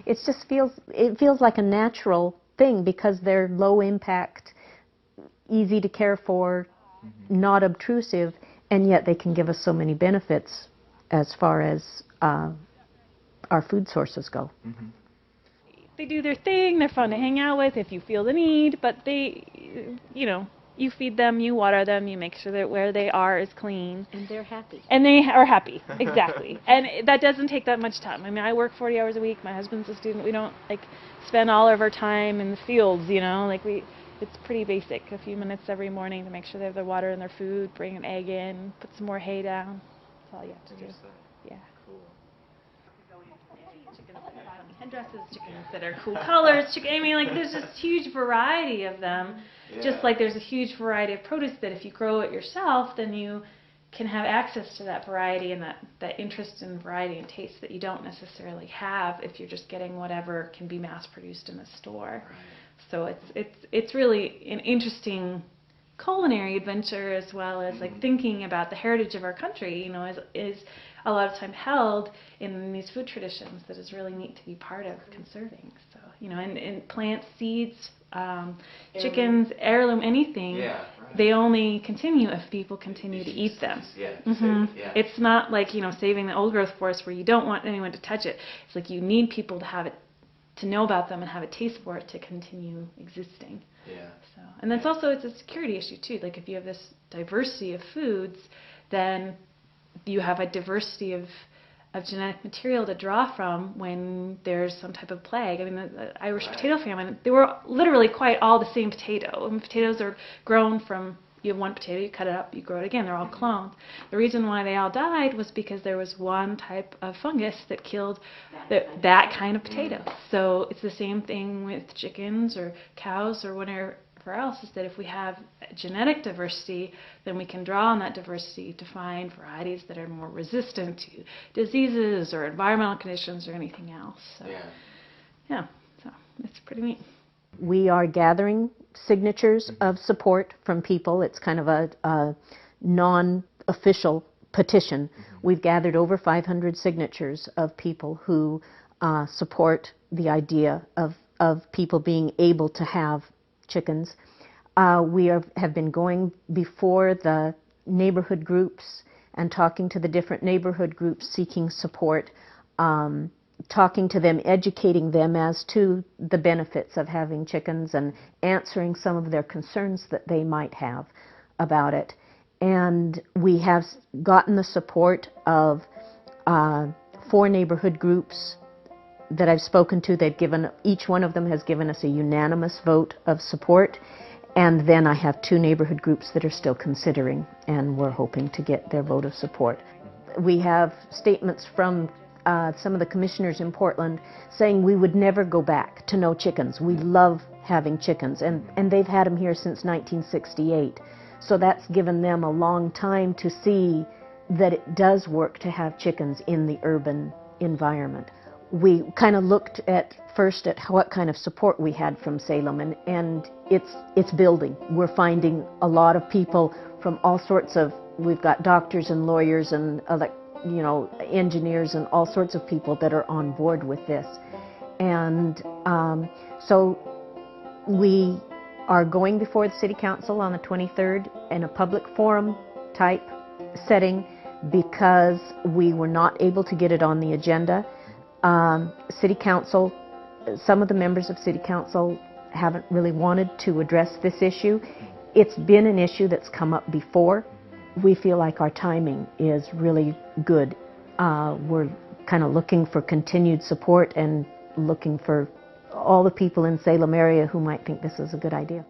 it feels like a natural thing because they're low impact, easy to care for, not obtrusive, and yet they can give us so many benefits as far as our food sources go. They do their thing, they're fun to hang out with if you feel the need, but you feed them, you water them, you make sure that where they are is clean. And they're happy. And they are happy, exactly. And that doesn't take that much time. I mean, I work 40 hours a week, my husband's a student, we don't spend all of our time in the fields, it's pretty basic. A few minutes every morning to make sure they have their water and their food, bring an egg in, put some more hay down. That's all you have to do. Yeah. Cool. Chickens that have headdresses, chickens that are cool colors, there's just huge variety of them. Yeah. Just like there's a huge variety of produce that if you grow it yourself, then you can have access to that variety and that interest in variety and taste that you don't necessarily have if you're just getting whatever can be mass produced in the store. Right. So it's really an interesting culinary adventure as well as thinking about the heritage of our country, is a lot of time held in these food traditions that is really neat to be part of conserving. So, and plants, seeds, chickens, heirloom, anything, they only continue if people continue to eat them. It's not like, saving the old growth forest where you don't want anyone to touch it. It's like you need people to have it, to know about them and have a taste for it to continue existing. So, and that's also, it's a security issue too. Like if you have this diversity of foods, then you have a diversity of genetic material to draw from when there's some type of plague. I mean, the Irish potato famine, they were literally quite all the same potato. And potatoes are grown from, you have one potato, you cut it up, you grow it again, they're all cloned. The reason why they all died was because there was one type of fungus that killed that kind of potato. So it's the same thing with chickens or cows or whatever else, is that if we have genetic diversity, then we can draw on that diversity to find varieties that are more resistant to diseases or environmental conditions or anything else. So, so it's pretty neat. We are gathering signatures of support from people. It's kind of a non-official petition. We've gathered over 500 signatures of people who support the idea of people being able to have chickens. We have been going before the neighborhood groups and talking to the different neighborhood groups seeking support, talking to them, educating them as to the benefits of having chickens and answering some of their concerns that they might have about it. And we have gotten the support of 4 neighborhood groups that I've spoken to. Each one of them has given us a unanimous vote of support. And then I have 2 neighborhood groups that are still considering, and we're hoping to get their vote of support. We have statements from some of the commissioners in Portland saying we would never go back to no chickens. We love having chickens, and they've had them here since 1968. So that's given them a long time to see that it does work to have chickens in the urban environment. We kind of looked first at what kind of support we had from Salem, and it's building. We're finding a lot of people from all sorts of, we've got doctors and lawyers and engineers and all sorts of people that are on board with this. And so we are going before the City Council on the 23rd in a public forum type setting because we were not able to get it on the agenda. City Council, some of the members of City Council haven't really wanted to address this issue. It's been an issue that's come up before. We feel like our timing is really good. We're kind of looking for continued support and looking for all the people in Salem area who might think this is a good idea.